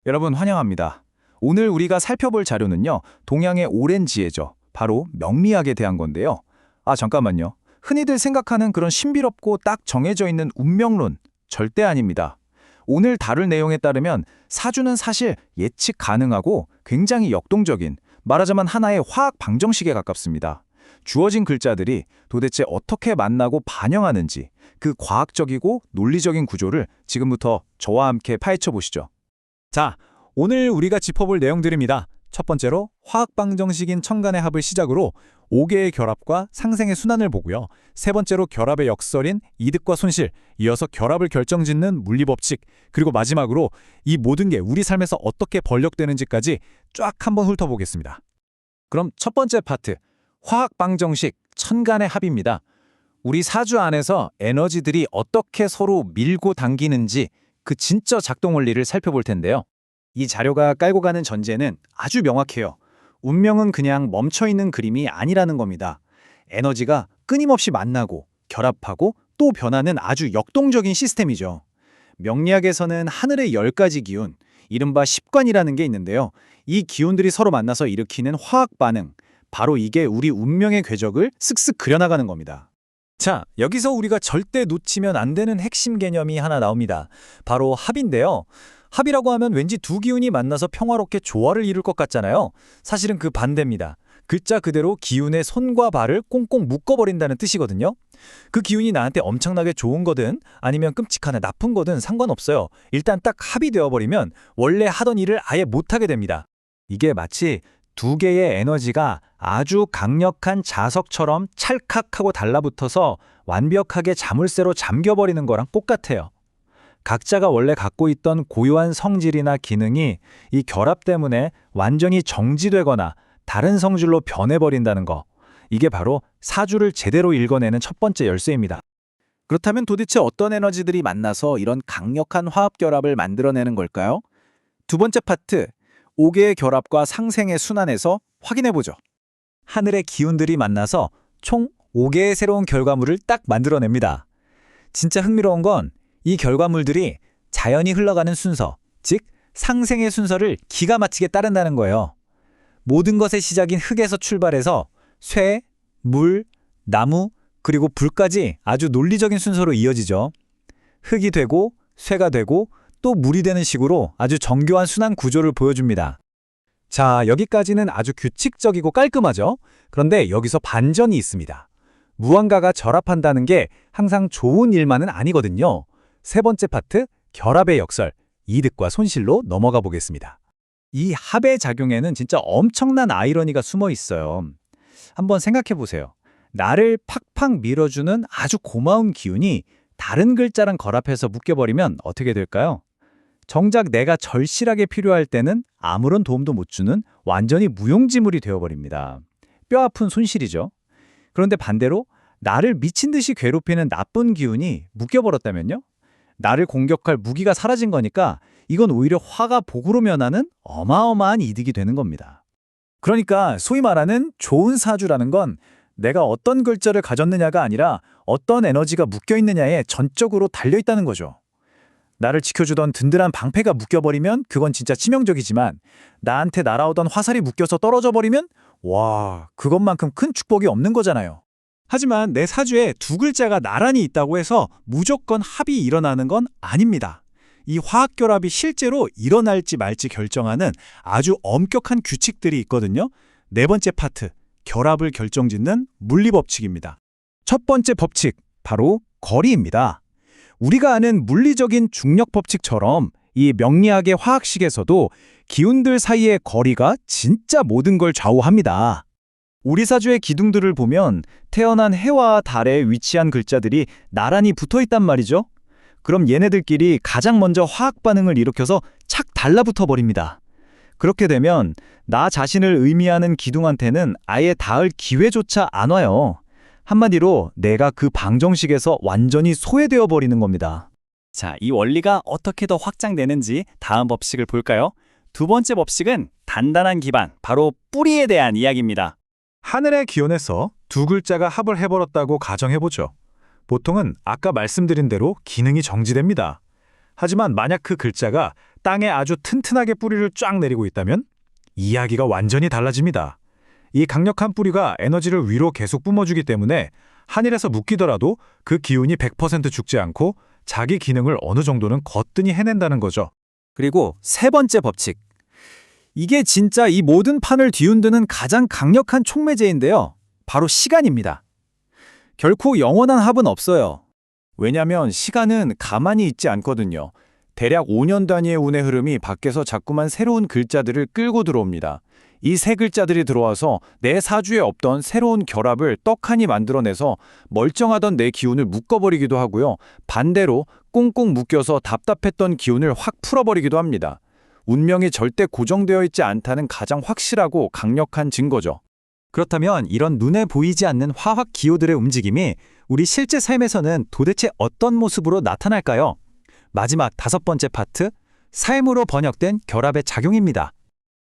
여러분 환영합니다. 오늘 우리가 살펴볼 자료는요. 동양의 오랜 지혜죠. 바로 명리학에 대한 건데요. 잠깐만요. 흔히들 생각하는 그런 신비롭고 딱 정해져 있는 운명론 절대 아닙니다. 오늘 다룰 내용에 따르면 사주는 사실 예측 가능하고 굉장히 역동적인, 말하자면 하나의 화학 방정식에 가깝습니다. 주어진 글자들이 도대체 어떻게 만나고 반영하는지 그 과학적이고 논리적인 구조를 지금부터 저와 함께 파헤쳐 보시죠. 자, 오늘 우리가 짚어볼 내용들입니다. 첫 번째로 화학 방정식인 천간의 합을 시작으로 5개의 결합과 상생의 순환을 보고요. 세 번째로 결합의 역설인 이득과 손실, 이어서 결합을 결정짓는 물리법칙, 그리고 마지막으로 이 모든 게 우리 삶에서 어떻게 번역되는지까지 쫙 한번 훑어보겠습니다. 그럼 첫 번째 파트, 화학 방정식 천간의 합입니다. 우리 사주 안에서 에너지들이 어떻게 서로 밀고 당기는지 그 진짜 작동 원리를 살펴볼 텐데요. 이 자료가 깔고 가는 전제는 아주 명확해요. 운명은 그냥 멈춰있는 그림이 아니라는 겁니다. 에너지가 끊임없이 만나고 결합하고 또 변하는 아주 역동적인 시스템이죠. 명리학에서는 하늘의 10가지 기운, 이른바 십관이라는 게 있는데요. 이 기운들이 서로 만나서 일으키는 화학 반응, 바로 이게 우리 운명의 궤적을 쓱쓱 그려나가는 겁니다. 자, 여기서 우리가 절대 놓치면 안 되는 핵심 개념이 하나 나옵니다. 바로 합인데요. 합이라고 하면 왠지 두 기운이 만나서 평화롭게 조화를 이룰 것 같잖아요. 사실은 그 반대입니다. 글자 그대로 기운의 손과 발을 꽁꽁 묶어버린다는 뜻이거든요. 그 기운이 나한테 엄청나게 좋은 거든 아니면 끔찍하나 나쁜 거든 상관없어요. 일단 딱 합이 되어버리면 원래 하던 일을 아예 못하게 됩니다. 이게 마치 두 개의 에너지가 아주 강력한 자석처럼 찰칵하고 달라붙어서 완벽하게 자물쇠로 잠겨버리는 거랑 똑같아요. 각자가 원래 갖고 있던 고유한 성질이나 기능이 이 결합 때문에 완전히 정지되거나 다른 성질로 변해버린다는 거. 이게 바로 사주를 제대로 읽어내는 첫 번째 열쇠입니다. 그렇다면 도대체 어떤 에너지들이 만나서 이런 강력한 화합 결합을 만들어내는 걸까요? 두 번째 파트, 5개의 결합과 상생의 순환에서 확인해보죠. 하늘의 기운들이 만나서 총 5개의 새로운 결과물을 딱 만들어냅니다. 진짜 흥미로운 건 이 결과물들이 자연이 흘러가는 순서, 즉 상생의 순서를 기가 막히게 따른다는 거예요. 모든 것의 시작인 흙에서 출발해서 쇠, 물, 나무, 그리고 불까지 아주 논리적인 순서로 이어지죠. 흙이 되고 쇠가 되고 또 물이 되는 식으로 아주 정교한 순환 구조를 보여줍니다. 자, 여기까지는 아주 규칙적이고 깔끔하죠? 그런데 여기서 반전이 있습니다. 무언가가 결합한다는 게 항상 좋은 일만은 아니거든요. 세 번째 파트, 결합의 역설, 이득과 손실로 넘어가 보겠습니다. 이 합의 작용에는 진짜 엄청난 아이러니가 숨어 있어요. 한번 생각해 보세요. 나를 팍팍 밀어주는 아주 고마운 기운이 다른 글자랑 결합해서 묶여버리면 어떻게 될까요? 정작 내가 절실하게 필요할 때는 아무런 도움도 못 주는 완전히 무용지물이 되어버립니다. 뼈아픈 손실이죠. 그런데 반대로 나를 미친 듯이 괴롭히는 나쁜 기운이 묶여버렸다면요? 나를 공격할 무기가 사라진 거니까 이건 오히려 화가 복으로 변하는 어마어마한 이득이 되는 겁니다. 그러니까 소위 말하는 좋은 사주라는 건 내가 어떤 글자를 가졌느냐가 아니라 어떤 에너지가 묶여있느냐에 전적으로 달려있다는 거죠. 나를 지켜주던 든든한 방패가 묶여버리면 그건 진짜 치명적이지만 나한테 날아오던 화살이 묶여서 떨어져 버리면 와, 그것만큼 큰 축복이 없는 거잖아요. 하지만 내 사주에 두 글자가 나란히 있다고 해서 무조건 합이 일어나는 건 아닙니다. 이 화학결합이 실제로 일어날지 말지 결정하는 아주 엄격한 규칙들이 있거든요. 네 번째 파트, 결합을 결정짓는 물리법칙입니다. 첫 번째 법칙, 바로 거리입니다. 우리가 아는 물리적인 중력법칙처럼 이 명리학의 화학식에서도 기운들 사이의 거리가 진짜 모든 걸 좌우합니다. 우리 사주의 기둥들을 보면 태어난 해와 달에 위치한 글자들이 나란히 붙어있단 말이죠. 그럼 얘네들끼리 가장 먼저 화학 반응을 일으켜서 착 달라붙어 버립니다. 그렇게 되면 나 자신을 의미하는 기둥한테는 아예 닿을 기회조차 안 와요. 한마디로 내가 그 방정식에서 완전히 소외되어 버리는 겁니다. 자, 이 원리가 어떻게 더 확장되는지 다음 법칙을 볼까요? 두 번째 법칙은 단단한 기반, 바로 뿌리에 대한 이야기입니다. 하늘의 기운에서 두 글자가 합을 해버렸다고 가정해보죠. 보통은 아까 말씀드린 대로 기능이 정지됩니다. 하지만 만약 그 글자가 땅에 아주 튼튼하게 뿌리를 쫙 내리고 있다면 이야기가 완전히 달라집니다. 이 강력한 뿌리가 에너지를 위로 계속 뿜어주기 때문에 하늘에서 묶이더라도 그 기운이 100% 죽지 않고 자기 기능을 어느 정도는 거뜬히 해낸다는 거죠. 그리고 세 번째 법칙. 이게 진짜 이 모든 판을 뒤흔드는 가장 강력한 촉매제인데요. 바로 시간입니다. 결코 영원한 합은 없어요. 왜냐면 시간은 가만히 있지 않거든요. 대략 5년 단위의 운의 흐름이 밖에서 자꾸만 새로운 글자들을 끌고 들어옵니다. 이 새 글자들이 들어와서 내 사주에 없던 새로운 결합을 떡하니 만들어내서 멀쩡하던 내 기운을 묶어버리기도 하고요. 반대로 꽁꽁 묶여서 답답했던 기운을 확 풀어버리기도 합니다. 운명이 절대 고정되어 있지 않다는 가장 확실하고 강력한 증거죠. 그렇다면 이런 눈에 보이지 않는 화학 기호들의 움직임이 우리 실제 삶에서는 도대체 어떤 모습으로 나타날까요? 마지막 5번째 파트, 삶으로 번역된 결합의 작용입니다.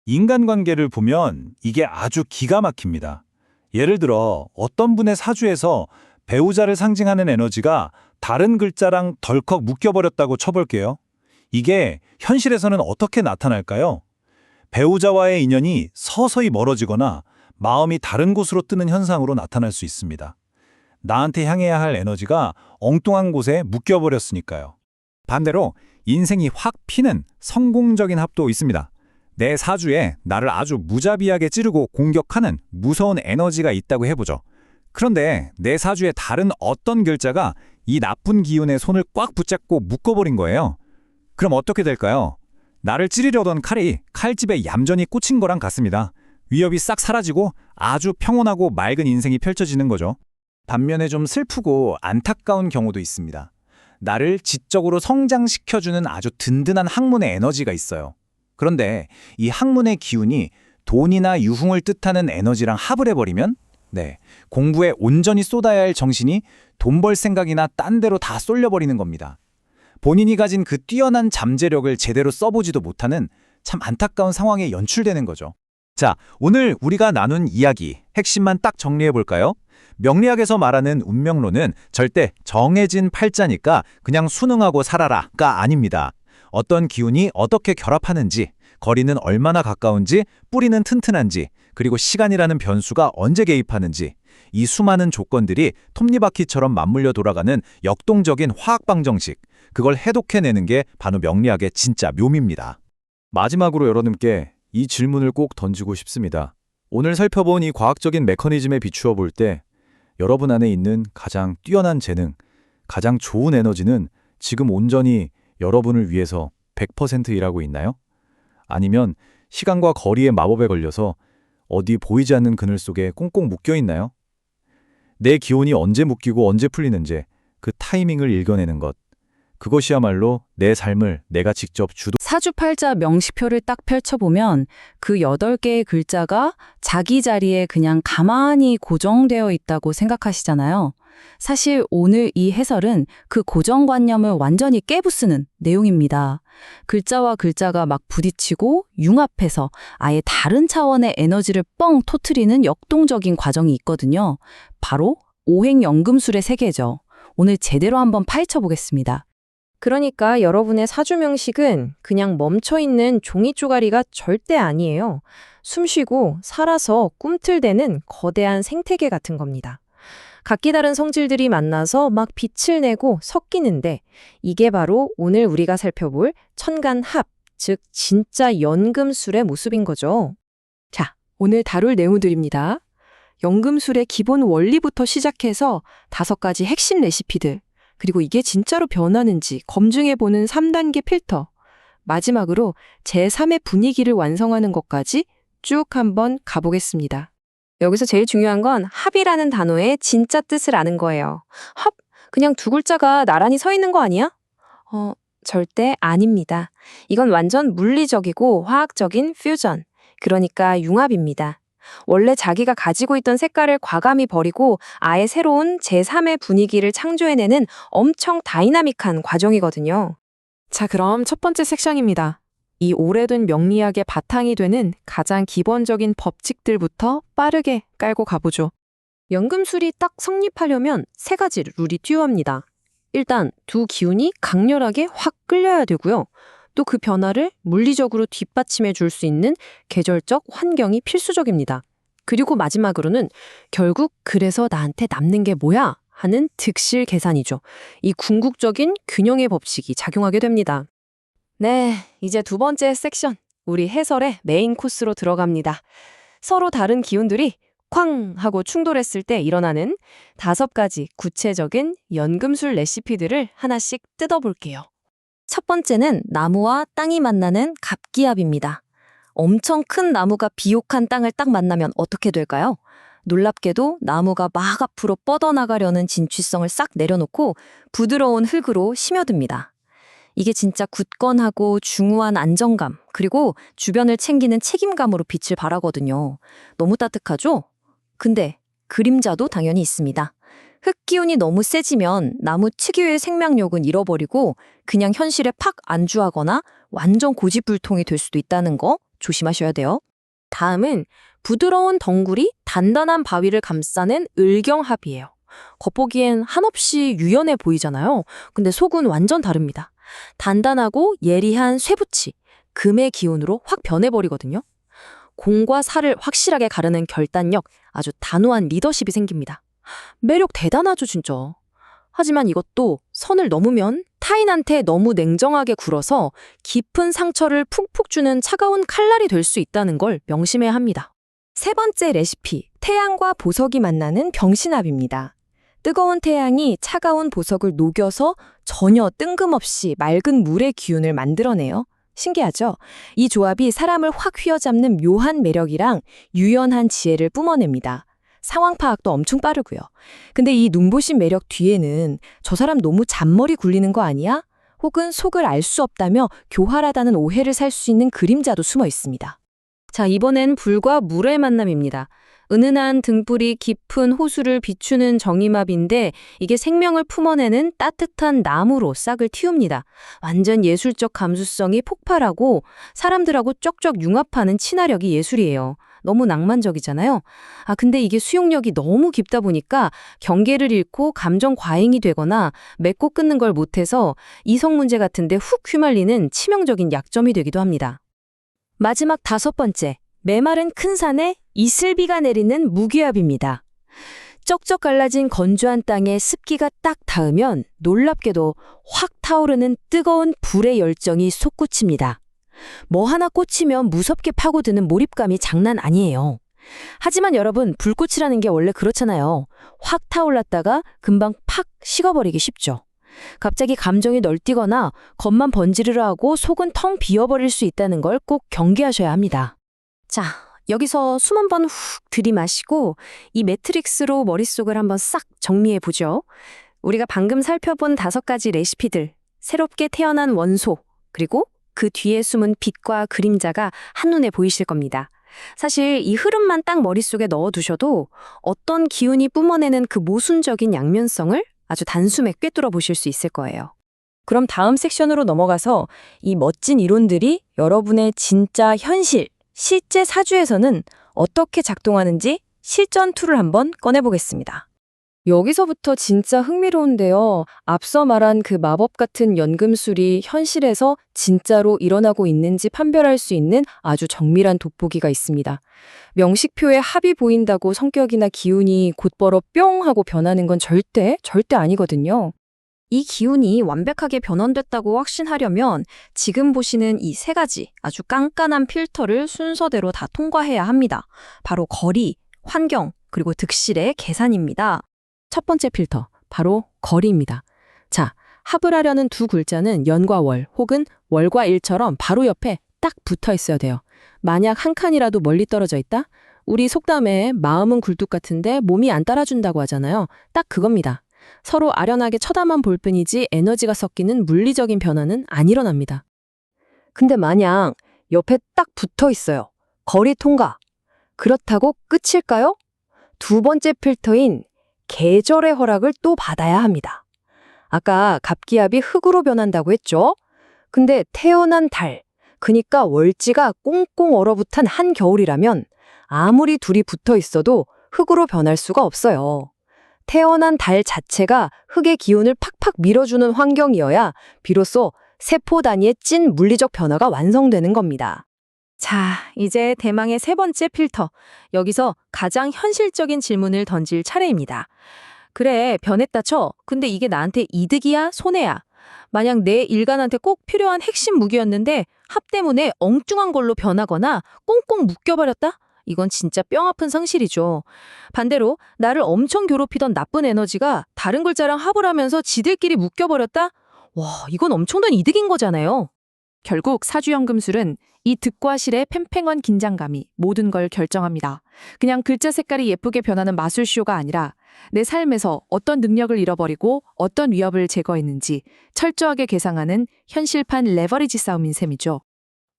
인간관계를 보면 이게 아주 기가 막힙니다. 예를 들어 어떤 분의 사주에서 배우자를 상징하는 에너지가 다른 글자랑 덜컥 묶여버렸다고 쳐볼게요. 이게 현실에서는 어떻게 나타날까요? 배우자와의 인연이 서서히 멀어지거나 마음이 다른 곳으로 뜨는 현상으로 나타날 수 있습니다. 나한테 향해야 할 에너지가 엉뚱한 곳에 묶여버렸으니까요. 반대로 인생이 확 피는 성공적인 합도 있습니다. 내 사주에 나를 아주 무자비하게 찌르고 공격하는 무서운 에너지가 있다고 해보죠. 그런데 내 사주에 다른 어떤 글자가 이 나쁜 기운의 손을 꽉 붙잡고 묶어버린 거예요. 그럼 어떻게 될까요? 나를 찌르려던 칼이 칼집에 얌전히 꽂힌 거랑 같습니다. 위협이 싹 사라지고 아주 평온하고 맑은 인생이 펼쳐지는 거죠. 반면에 좀 슬프고 안타까운 경우도 있습니다. 나를 지적으로 성장시켜주는 아주 든든한 학문의 에너지가 있어요. 그런데 이 학문의 기운이 돈이나 유흥을 뜻하는 에너지랑 합을 해버리면 공부에 온전히 쏟아야 할 정신이 돈 벌 생각이나 딴 데로 다 쏠려버리는 겁니다. 본인이 가진 그 뛰어난 잠재력을 제대로 써보지도 못하는 참 안타까운 상황에 연출되는 거죠. 자, 오늘 우리가 나눈 이야기 핵심만 딱 정리해볼까요? 명리학에서 말하는 운명론은 절대 정해진 팔자니까 그냥 순응하고 살아라가 아닙니다. 어떤 기운이 어떻게 결합하는지, 거리는 얼마나 가까운지, 뿌리는 튼튼한지, 그리고 시간이라는 변수가 언제 개입하는지, 이 수많은 조건들이 톱니바퀴처럼 맞물려 돌아가는 역동적인 화학방정식, 그걸 해독해내는 게 바로 명리학의 진짜 묘미입니다. 마지막으로 여러분께 이 질문을 꼭 던지고 싶습니다. 오늘 살펴본 이 과학적인 메커니즘에 비추어 볼 때 여러분 안에 있는 가장 뛰어난 재능, 가장 좋은 에너지는 지금 온전히 여러분을 위해서 100% 일하고 있나요? 아니면 시간과 거리의 마법에 걸려서 어디 보이지 않는 그늘 속에 꽁꽁 묶여 있나요? 내 기운이 언제 묶이고 언제 풀리는지 그 타이밍을 읽어내는 것. 그것이야말로 내 삶을 내가 직접 사주팔자 명시표를 딱 펼쳐보면 그 8개의 글자가 자기 자리에 그냥 가만히 고정되어 있다고 생각하시잖아요. 사실 오늘 이 해설은 그 고정관념을 완전히 깨부수는 내용입니다. 글자와 글자가 막 부딪히고 융합해서 아예 다른 차원의 에너지를 뻥 터트리는 역동적인 과정이 있거든요. 바로 오행연금술의 세계죠. 오늘 제대로 한번 파헤쳐 보겠습니다. 그러니까 여러분의 사주 명식은 그냥 멈춰있는 종이 쪼가리가 절대 아니에요. 숨쉬고 살아서 꿈틀대는 거대한 생태계 같은 겁니다. 각기 다른 성질들이 만나서 막 빛을 내고 섞이는데 이게 바로 오늘 우리가 살펴볼 천간합, 즉 진짜 연금술의 모습인 거죠. 자, 오늘 다룰 내용들입니다. 연금술의 기본 원리부터 시작해서 5가지 핵심 레시피들, 그리고 이게 진짜로 변하는지 검증해보는 3단계 필터, 마지막으로 제3의 분위기를 완성하는 것까지 쭉 한번 가보겠습니다. 여기서 제일 중요한 건 합이라는 단어의 진짜 뜻을 아는 거예요. 합? 그냥 두 글자가 나란히 서 있는 거 아니야? 절대 아닙니다. 이건 완전 물리적이고 화학적인 퓨전, 그러니까 융합입니다. 원래 자기가 가지고 있던 색깔을 과감히 버리고 아예 새로운 제3의 분위기를 창조해내는 엄청 다이나믹한 과정이거든요. 자, 그럼 첫 번째 섹션입니다. 이 오래된 명리학의 바탕이 되는 가장 기본적인 법칙들부터 빠르게 깔고 가보죠. 연금술이 딱 성립하려면 3가지 룰이 투여합니다. 일단 두 기운이 강렬하게 확 끌려야 되고요. 또 그 변화를 물리적으로 뒷받침해 줄 수 있는 계절적 환경이 필수적입니다. 그리고 마지막으로는 결국 그래서 나한테 남는 게 뭐야? 하는 득실 계산이죠. 이 궁극적인 균형의 법칙이 작용하게 됩니다. 네, 이제 두 번째 섹션, 우리 해설의 메인 코스로 들어갑니다. 서로 다른 기운들이 쾅 하고 충돌했을 때 일어나는 5가지 구체적인 연금술 레시피들을 하나씩 뜯어볼게요. 첫 번째는 나무와 땅이 만나는 갑기압입니다. 엄청 큰 나무가 비옥한 땅을 딱 만나면 어떻게 될까요? 놀랍게도 나무가 막 앞으로 뻗어나가려는 진취성을 싹 내려놓고 부드러운 흙으로 심어듭니다. 이게 진짜 굳건하고 중후한 안정감, 그리고 주변을 챙기는 책임감으로 빛을 발하거든요. 너무 따뜻하죠? 근데 그림자도 당연히 있습니다. 흙 기운이 너무 세지면 나무 특유의 생명력은 잃어버리고 그냥 현실에 팍 안주하거나 완전 고집불통이 될 수도 있다는 거 조심하셔야 돼요. 다음은 부드러운 덩굴이 단단한 바위를 감싸는 을경합이에요. 겉보기엔 한없이 유연해 보이잖아요. 근데 속은 완전 다릅니다. 단단하고 예리한 쇠붙이, 금의 기운으로 확 변해버리거든요. 공과 사를 확실하게 가르는 결단력, 아주 단호한 리더십이 생깁니다. 매력 대단하죠, 진짜. 하지만 이것도 선을 넘으면 타인한테 너무 냉정하게 굴어서 깊은 상처를 푹푹 주는 차가운 칼날이 될 수 있다는 걸 명심해야 합니다. 세 번째 레시피, 태양과 보석이 만나는 병신합입니다. 뜨거운 태양이 차가운 보석을 녹여서 전혀 뜬금없이 맑은 물의 기운을 만들어내요. 신기하죠? 이 조합이 사람을 확 휘어잡는 묘한 매력이랑 유연한 지혜를 뿜어냅니다. 상황 파악도 엄청 빠르고요. 근데 이 눈부신 매력 뒤에는 저 사람 너무 잔머리 굴리는 거 아니야? 혹은 속을 알 수 없다며 교활하다는 오해를 살 수 있는 그림자도 숨어 있습니다. 자, 이번엔 불과 물의 만남입니다. 은은한 등불이 깊은 호수를 비추는 정이합인데 이게 생명을 품어내는 따뜻한 나무로 싹을 틔웁니다. 완전 예술적 감수성이 폭발하고 사람들하고 쩍쩍 융합하는 친화력이 예술이에요. 너무 낭만적이잖아요. 근데 이게 수용력이 너무 깊다 보니까 경계를 잃고 감정 과잉이 되거나 맺고 끊는 걸 못해서 이성 문제 같은데 훅 휘말리는 치명적인 약점이 되기도 합니다. 마지막 5번째, 메마른 큰 산에 이슬비가 내리는 무기압입니다. 쩍쩍 갈라진 건조한 땅에 습기가 딱 닿으면 놀랍게도 확 타오르는 뜨거운 불의 열정이 솟구칩니다. 뭐 하나 꽂히면 무섭게 파고드는 몰입감이 장난 아니에요. 하지만 여러분, 불꽃이라는 게 원래 그렇잖아요. 확 타올랐다가 금방 팍 식어버리기 쉽죠. 갑자기 감정이 널뛰거나 겉만 번지르르 하고 속은 텅 비어버릴 수 있다는 걸 꼭 경계하셔야 합니다. 자, 여기서 숨 한 번 훅 들이마시고 이 매트릭스로 머릿속을 한번 싹 정리해보죠. 우리가 방금 살펴본 5가지 레시피들, 새롭게 태어난 원소, 그리고 그 뒤에 숨은 빛과 그림자가 한눈에 보이실 겁니다. 사실 이 흐름만 딱 머릿속에 넣어두셔도 어떤 기운이 뿜어내는 그 모순적인 양면성을 아주 단숨에 꿰뚫어 보실 수 있을 거예요. 그럼 다음 섹션으로 넘어가서 이 멋진 이론들이 여러분의 진짜 현실, 실제 사주에서는 어떻게 작동하는지 실전 툴을 한번 꺼내보겠습니다. 여기서부터 진짜 흥미로운데요. 앞서 말한 그 마법 같은 연금술이 현실에서 진짜로 일어나고 있는지 판별할 수 있는 아주 정밀한 돋보기가 있습니다. 명식표에 합이 보인다고 성격이나 기운이 곧바로 뿅 하고 변하는 건 절대 아니거든요. 이 기운이 완벽하게 변환됐다고 확신하려면 지금 보시는 이 3가지 아주 깐깐한 필터를 순서대로 다 통과해야 합니다. 바로 거리, 환경, 그리고 득실의 계산입니다. 첫 번째 필터, 바로 거리입니다. 자, 합을 하려는 두 글자는 연과 월 혹은 월과 일처럼 바로 옆에 딱 붙어 있어야 돼요. 만약 한 칸이라도 멀리 떨어져 있다? 우리 속담에 마음은 굴뚝 같은데 몸이 안 따라준다고 하잖아요. 딱 그겁니다. 서로 아련하게 쳐다만 볼 뿐이지 에너지가 섞이는 물리적인 변화는 안 일어납니다. 근데 만약 옆에 딱 붙어 있어요. 거리 통과. 그렇다고 끝일까요? 두 번째 필터인 계절의 허락을 또 받아야 합니다. 아까 갑기압이 흙으로 변한다고 했죠? 근데 태어난 달, 그니까 월지가 꽁꽁 얼어붙은 한겨울이라면 아무리 둘이 붙어 있어도 흙으로 변할 수가 없어요. 태어난 달 자체가 흙의 기운을 팍팍 밀어주는 환경이어야 비로소 세포 단위의 찐 물리적 변화가 완성되는 겁니다. 자, 이제 대망의 세 번째 필터. 여기서 가장 현실적인 질문을 던질 차례입니다. 그래, 변했다 쳐. 근데 이게 나한테 이득이야, 손해야? 만약 내 일간한테 꼭 필요한 핵심 무기였는데 합 때문에 엉뚱한 걸로 변하거나 꽁꽁 묶여버렸다? 이건 진짜 뼈아픈 상실이죠. 반대로 나를 엄청 괴롭히던 나쁜 에너지가 다른 글자랑 합을 하면서 지들끼리 묶여버렸다? 와, 이건 엄청난 이득인 거잖아요. 결국 사주연금술은 이 득과 실의 팽팽한 긴장감이 모든 걸 결정합니다. 그냥 글자 색깔이 예쁘게 변하는 마술쇼가 아니라 내 삶에서 어떤 능력을 잃어버리고 어떤 위협을 제거했는지 철저하게 계상하는 현실판 레버리지 싸움인 셈이죠.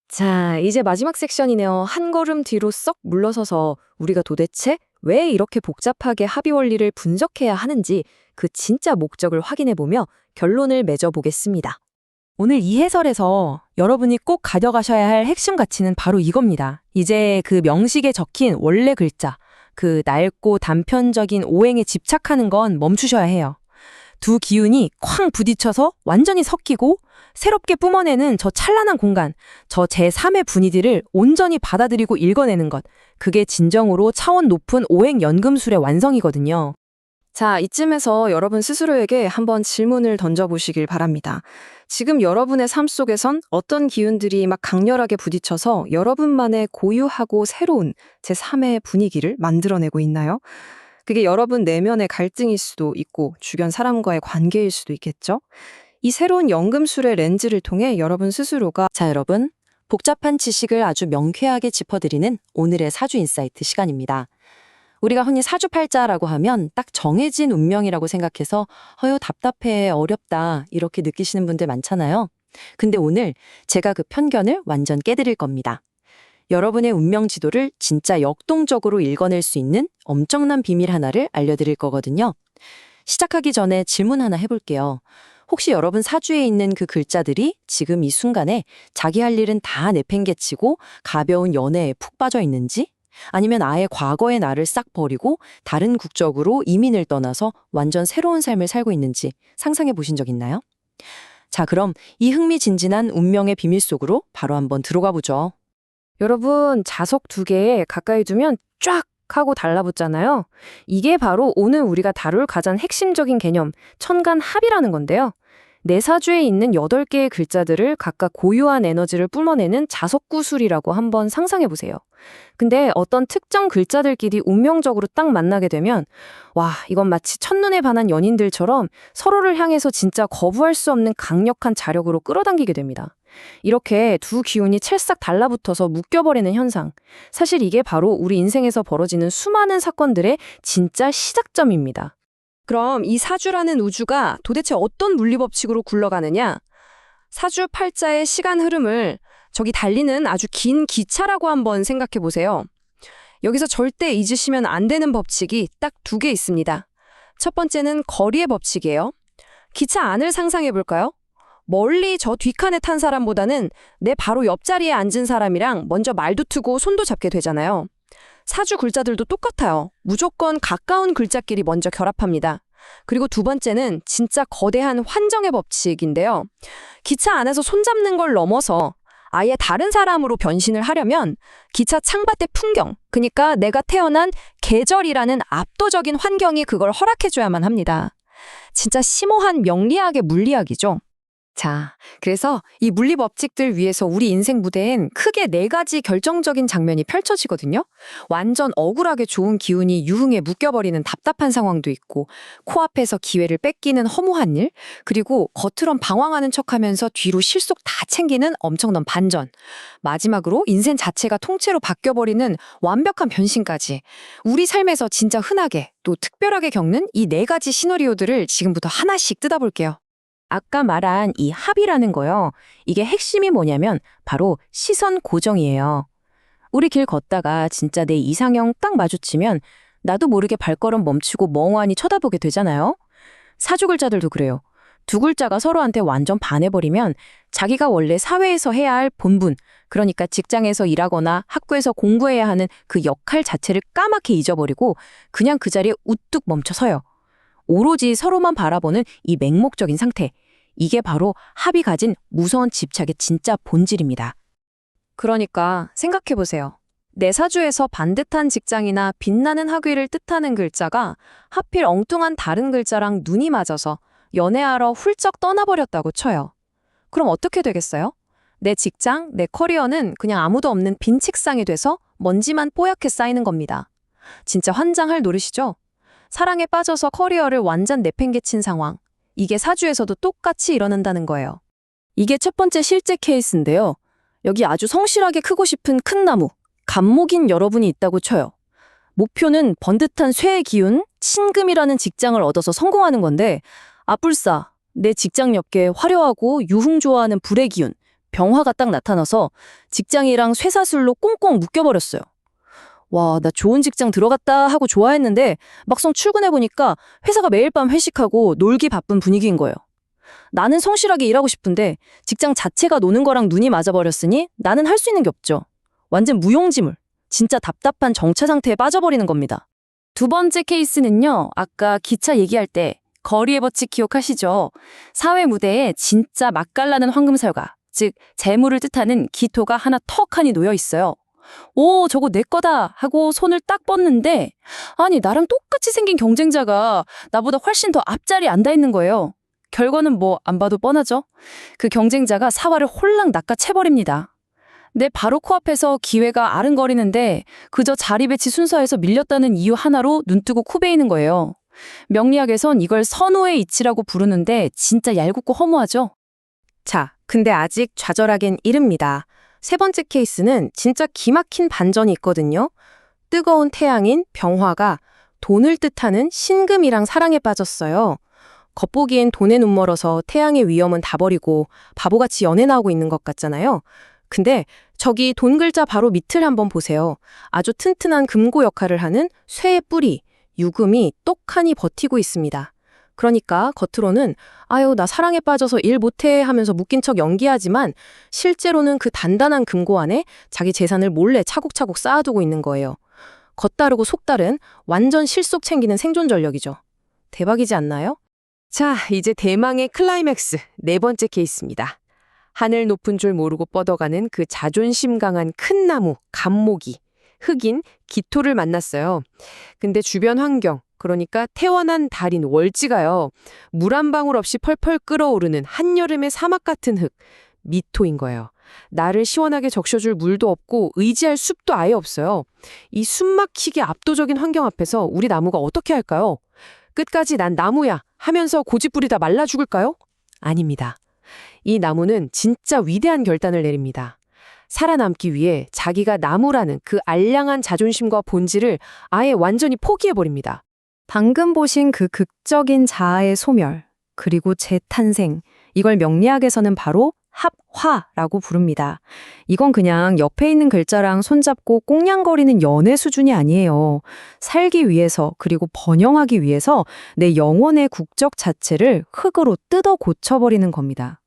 자, 이제 마지막 섹션이네요. 한 걸음 뒤로 썩 물러서서 우리가 도대체 왜 이렇게 복잡하게 합의 원리를 분석해야 하는지 그 진짜 목적을 확인해보며 결론을 맺어보겠습니다. 오늘 이 해설에서 여러분이 꼭 가져가셔야 할 핵심 가치는 바로 이겁니다. 이제 그 명식에 적힌 원래 글자, 그 낡고 단편적인 오행에 집착하는 건 멈추셔야 해요. 두 기운이 쾅 부딪혀서 완전히 섞이고 새롭게 뿜어내는 저 찬란한 공간, 저 제3의 분위기를 온전히 받아들이고 읽어내는 것, 그게 진정으로 차원 높은 오행 연금술의 완성이거든요. 자, 이쯤에서 여러분 스스로에게 한번 질문을 던져보시길 바랍니다. 지금 여러분의 삶 속에선 어떤 기운들이 막 강렬하게 부딪혀서 여러분만의 고유하고 새로운 제3의 분위기를 만들어내고 있나요? 그게 여러분 내면의 갈등일 수도 있고 주변 사람과의 관계일 수도 있겠죠? 이 새로운 연금술의 렌즈를 통해 여러분 스스로가 자, 여러분, 복잡한 지식을 아주 명쾌하게 짚어드리는 오늘의 사주 인사이트 시간입니다. 우리가 흔히 사주팔자라고 하면 딱 정해진 운명이라고 생각해서 답답해, 어렵다 이렇게 느끼시는 분들 많잖아요. 근데 오늘 제가 그 편견을 완전 깨드릴 겁니다. 여러분의 운명 지도를 진짜 역동적으로 읽어낼 수 있는 엄청난 비밀 하나를 알려드릴 거거든요. 시작하기 전에 질문 하나 해볼게요. 혹시 여러분 사주에 있는 그 글자들이 지금 이 순간에 자기 할 일은 다 내팽개치고 가벼운 연애에 푹 빠져 있는지? 아니면 아예 과거의 나를 싹 버리고 다른 국적으로 이민을 떠나서 완전 새로운 삶을 살고 있는지 상상해 보신 적 있나요? 자, 그럼 이 흥미진진한 운명의 비밀 속으로 바로 한번 들어가 보죠. 여러분 자석 2개에 가까이 두면 쫙 하고 달라붙잖아요. 이게 바로 오늘 우리가 다룰 가장 핵심적인 개념, 천간합이라는 건데요. 내 사주에 있는 8개의 글자들을 각각 고유한 에너지를 뿜어내는 자석구술이라고 한번 상상해 보세요. 근데 어떤 특정 글자들끼리 운명적으로 딱 만나게 되면 와, 이건 마치 첫눈에 반한 연인들처럼 서로를 향해서 진짜 거부할 수 없는 강력한 자력으로 끌어당기게 됩니다. 이렇게 두 기운이 찰싹 달라붙어서 묶여버리는 현상. 사실 이게 바로 우리 인생에서 벌어지는 수많은 사건들의 진짜 시작점입니다. 그럼 이 사주라는 우주가 도대체 어떤 물리법칙으로 굴러가느냐? 사주 팔자의 시간 흐름을 저기 달리는 아주 긴 기차라고 한번 생각해 보세요. 여기서 절대 잊으시면 안 되는 법칙이 딱 2개 있습니다. 첫 번째는 거리의 법칙이에요. 기차 안을 상상해 볼까요? 멀리 저 뒷칸에 탄 사람보다는 내 바로 옆자리에 앉은 사람이랑 먼저 말도 트고 손도 잡게 되잖아요. 사주 글자들도 똑같아요. 무조건 가까운 글자끼리 먼저 결합합니다. 그리고 두 번째는 진짜 거대한 환정의 법칙인데요. 기차 안에서 손잡는 걸 넘어서 아예 다른 사람으로 변신을 하려면 기차 창밖의 풍경, 그러니까 내가 태어난 계절이라는 압도적인 환경이 그걸 허락해줘야만 합니다. 진짜 심오한 명리학의 물리학이죠. 자, 그래서 이 물리 법칙들 위에서 우리 인생 무대엔 크게 4가지 결정적인 장면이 펼쳐지거든요. 완전 억울하게 좋은 기운이 유흥에 묶여버리는 답답한 상황도 있고, 코앞에서 기회를 뺏기는 허무한 일, 그리고 겉으론 방황하는 척하면서 뒤로 실속 다 챙기는 엄청난 반전, 마지막으로 인생 자체가 통째로 바뀌어버리는 완벽한 변신까지 우리 삶에서 진짜 흔하게 또 특별하게 겪는 이 4가지 시나리오들을 지금부터 하나씩 뜯어볼게요. 아까 말한 이 합이라는 거요. 이게 핵심이 뭐냐면 바로 시선 고정이에요. 우리 길 걷다가 진짜 내 이상형 딱 마주치면 나도 모르게 발걸음 멈추고 멍하니 쳐다보게 되잖아요. 사주 글자들도 그래요. 2글자가 서로한테 완전 반해버리면 자기가 원래 사회에서 해야 할 본분, 그러니까 직장에서 일하거나 학교에서 공부해야 하는 그 역할 자체를 까맣게 잊어버리고 그냥 그 자리에 우뚝 멈춰서요. 오로지 서로만 바라보는 이 맹목적인 상태. 이게 바로 합이 가진 무서운 집착의 진짜 본질입니다. 그러니까 생각해보세요. 내 사주에서 반듯한 직장이나 빛나는 학위를 뜻하는 글자가 하필 엉뚱한 다른 글자랑 눈이 맞아서 연애하러 훌쩍 떠나버렸다고 쳐요. 그럼 어떻게 되겠어요? 내 직장, 내 커리어는 그냥 아무도 없는 빈 책상이 돼서 먼지만 뽀얗게 쌓이는 겁니다. 진짜 환장할 노릇이죠? 사랑에 빠져서 커리어를 완전 내팽개친 상황. 이게 사주에서도 똑같이 일어난다는 거예요. 이게 첫 번째 실제 케이스인데요. 여기 아주 성실하게 크고 싶은 큰 나무, 감목인 여러분이 있다고 쳐요. 목표는 번듯한 쇠의 기운, 신금이라는 직장을 얻어서 성공하는 건데 아뿔싸, 내 직장 옆에 화려하고 유흥 좋아하는 불의 기운, 병화가 딱 나타나서 직장이랑 쇠사슬로 꽁꽁 묶여버렸어요. 와, 나 좋은 직장 들어갔다 하고 좋아했는데 막상 출근해보니까 회사가 매일 밤 회식하고 놀기 바쁜 분위기인 거예요. 나는 성실하게 일하고 싶은데 직장 자체가 노는 거랑 눈이 맞아버렸으니 나는 할 수 있는 게 없죠. 완전 무용지물, 진짜 답답한 정체 상태에 빠져버리는 겁니다. 두 번째 케이스는요, 아까 기차 얘기할 때 거리의 법칙 기억하시죠? 사회 무대에 진짜 맛깔나는 황금살과, 즉 재물을 뜻하는 기토가 하나 턱하니 놓여 있어요. 오, 저거 내 거다 하고 손을 딱 뻗는데 아니 나랑 똑같이 생긴 경쟁자가 나보다 훨씬 더 앞자리에 앉아 있는 거예요. 결과는 뭐 안 봐도 뻔하죠. 그 경쟁자가 사활을 홀랑 낚아채버립니다. 내 바로 코앞에서 기회가 아른거리는데 그저 자리 배치 순서에서 밀렸다는 이유 하나로 눈뜨고 코베이는 거예요. 명리학에선 이걸 선호의 이치라고 부르는데 진짜 얄궂고 허무하죠. 자, 근데 아직 좌절하긴 이릅니다. 세 번째 케이스는 진짜 기막힌 반전이 있거든요. 뜨거운 태양인 병화가 돈을 뜻하는 신금이랑 사랑에 빠졌어요. 겉보기엔 돈에 눈멀어서 태양의 위험은 다 버리고 바보같이 연애 나오고 있는 것 같잖아요. 근데 저기 돈 글자 바로 밑을 한번 보세요. 아주 튼튼한 금고 역할을 하는 쇠의 뿌리, 유금이 똑하니 버티고 있습니다. 그러니까 겉으로는 아유 나 사랑에 빠져서 일 못해 하면서 묶인 척 연기하지만 실제로는 그 단단한 금고 안에 자기 재산을 몰래 차곡차곡 쌓아두고 있는 거예요. 겉다르고 속다른 완전 실속 챙기는 생존 전력이죠. 대박이지 않나요? 자, 이제 대망의 클라이맥스 네 번째 케이스입니다. 하늘 높은 줄 모르고 뻗어가는 그 자존심 강한 큰 나무, 감목이, 흑인, 기토를 만났어요. 근데 주변 환경, 그러니까 태원한 달인 월지가요. 물 한 방울 없이 펄펄 끓어오르는 한여름의 사막 같은 흙, 미토인 거예요. 나를 시원하게 적셔줄 물도 없고 의지할 숲도 아예 없어요. 이 숨막히게 압도적인 환경 앞에서 우리 나무가 어떻게 할까요? 끝까지 난 나무야 하면서 고집부리다 말라 죽을까요? 아닙니다. 이 나무는 진짜 위대한 결단을 내립니다. 살아남기 위해 자기가 나무라는 그 알량한 자존심과 본질을 아예 완전히 포기해버립니다. 방금 보신 그 극적인 자아의 소멸, 그리고 재탄생, 이걸 명리학에서는 바로 합화라고 부릅니다. 이건 그냥 옆에 있는 글자랑 손잡고 꽁냥거리는 연애 수준이 아니에요. 살기 위해서, 그리고 번영하기 위해서 내 영혼의 국적 자체를 흙으로 뜯어 고쳐버리는 겁니다.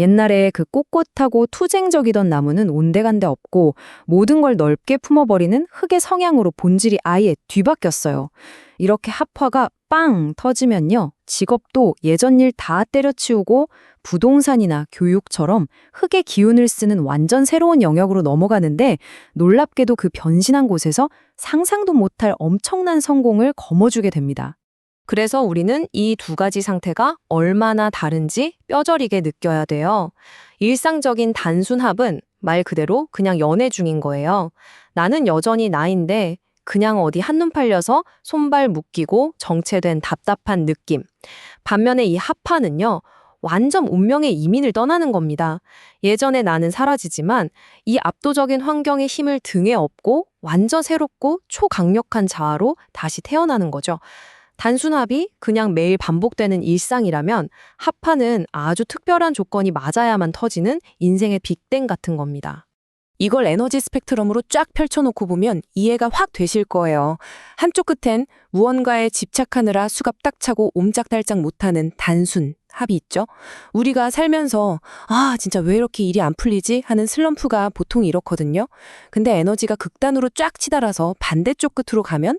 옛날에 그 꼿꼿하고 투쟁적이던 나무는 온데간데 없고 모든 걸 넓게 품어버리는 흙의 성향으로 본질이 아예 뒤바뀌었어요. 이렇게 합화가 빵 터지면요. 직업도 예전 일 다 때려치우고 부동산이나 교육처럼 흙의 기운을 쓰는 완전 새로운 영역으로 넘어가는데 놀랍게도 그 변신한 곳에서 상상도 못할 엄청난 성공을 거머쥐게 됩니다. 그래서 우리는 이 두 가지 상태가 얼마나 다른지 뼈저리게 느껴야 돼요. 일상적인 단순 합은 말 그대로 그냥 연애 중인 거예요. 나는 여전히 나인데 그냥 어디 한눈 팔려서 손발 묶이고 정체된 답답한 느낌. 반면에 이 합파는요. 완전 운명의 이민을 떠나는 겁니다. 예전에 나는 사라지지만 이 압도적인 환경의 힘을 등에 업고 완전 새롭고 초강력한 자아로 다시 태어나는 거죠. 단순 합이 그냥 매일 반복되는 일상이라면 합파는 아주 특별한 조건이 맞아야만 터지는 인생의 빅땡 같은 겁니다. 이걸 에너지 스펙트럼으로 쫙 펼쳐놓고 보면 이해가 확 되실 거예요. 한쪽 끝엔 무언가에 집착하느라 수갑 딱 차고 옴짝달짝 못하는 단순 합이 있죠. 우리가 살면서 진짜 왜 이렇게 일이 안 풀리지 하는 슬럼프가 보통 이렇거든요. 근데 에너지가 극단으로 쫙 치달아서 반대쪽 끝으로 가면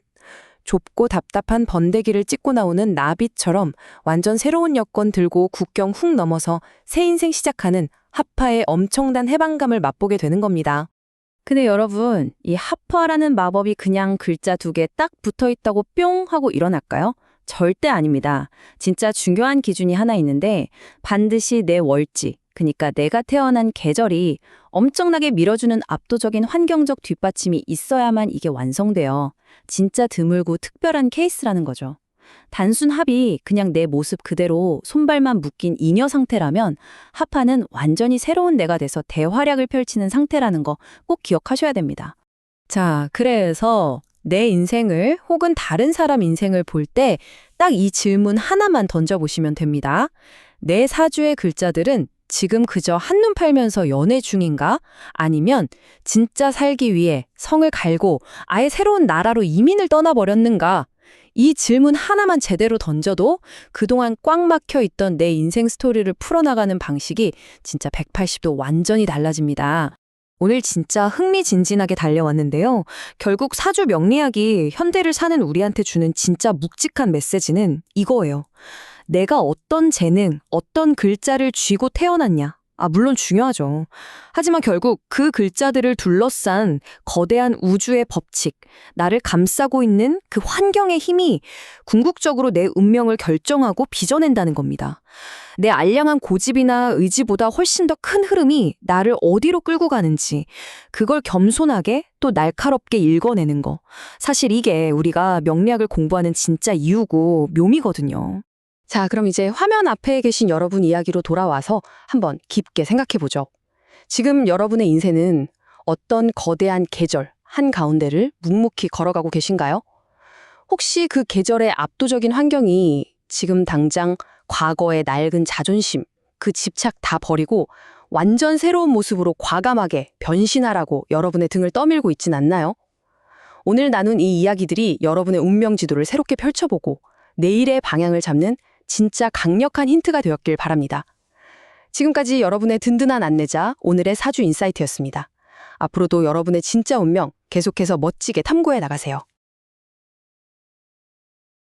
좁고 답답한 번데기를 찍고 나오는 나비처럼 완전 새로운 여권 들고 국경 훅 넘어서 새 인생 시작하는 하파의 엄청난 해방감을 맛보게 되는 겁니다. 근데 여러분, 이 하파라는 마법이 그냥 글자 2개 딱 붙어 있다고 뿅 하고 일어날까요? 절대 아닙니다. 진짜 중요한 기준이 하나 있는데 반드시 내 월지, 그러니까 내가 태어난 계절이 엄청나게 밀어주는 압도적인 환경적 뒷받침이 있어야만 이게 완성돼요. 진짜 드물고 특별한 케이스라는 거죠. 단순 합이 그냥 내 모습 그대로 손발만 묶인 잉여 상태라면 하파는 완전히 새로운 내가 돼서 대활약을 펼치는 상태라는 거 꼭 기억하셔야 됩니다. 자, 그래서 내 인생을 혹은 다른 사람 인생을 볼 때 딱 이 질문 하나만 던져보시면 됩니다. 내 사주의 글자들은 지금 그저 한눈 팔면서 연애 중인가? 아니면 진짜 살기 위해 성을 갈고 아예 새로운 나라로 이민을 떠나버렸는가? 이 질문 하나만 제대로 던져도 그동안 꽉 막혀 있던 내 인생 스토리를 풀어나가는 방식이 진짜 180도 완전히 달라집니다. 오늘 진짜 흥미진진하게 달려왔는데요. 결국 사주 명리학이 현대를 사는 우리한테 주는 진짜 묵직한 메시지는 이거예요. 내가 어떤 재능, 어떤 글자를 쥐고 태어났냐. 물론 중요하죠. 하지만 결국 그 글자들을 둘러싼 거대한 우주의 법칙, 나를 감싸고 있는 그 환경의 힘이 궁극적으로 내 운명을 결정하고 빚어낸다는 겁니다. 내 알량한 고집이나 의지보다 훨씬 더 큰 흐름이 나를 어디로 끌고 가는지, 그걸 겸손하게 또 날카롭게 읽어내는 거. 사실 이게 우리가 명리학을 공부하는 진짜 이유고 묘미거든요. 자, 그럼 이제 화면 앞에 계신 여러분 이야기로 돌아와서 한번 깊게 생각해보죠. 지금 여러분의 인생은 어떤 거대한 계절 한가운데를 묵묵히 걸어가고 계신가요? 혹시 그 계절의 압도적인 환경이 지금 당장 과거의 낡은 자존심, 그 집착 다 버리고 완전 새로운 모습으로 과감하게 변신하라고 여러분의 등을 떠밀고 있진 않나요? 오늘 나눈 이 이야기들이 여러분의 운명 지도를 새롭게 펼쳐보고 내일의 방향을 잡는 진짜 강력한 힌트가 되었길 바랍니다. 지금까지 여러분의 든든한 안내자, 오늘의 사주 인사이트였습니다. 앞으로도 여러분의 진짜 운명 계속해서 멋지게 탐구해 나가세요.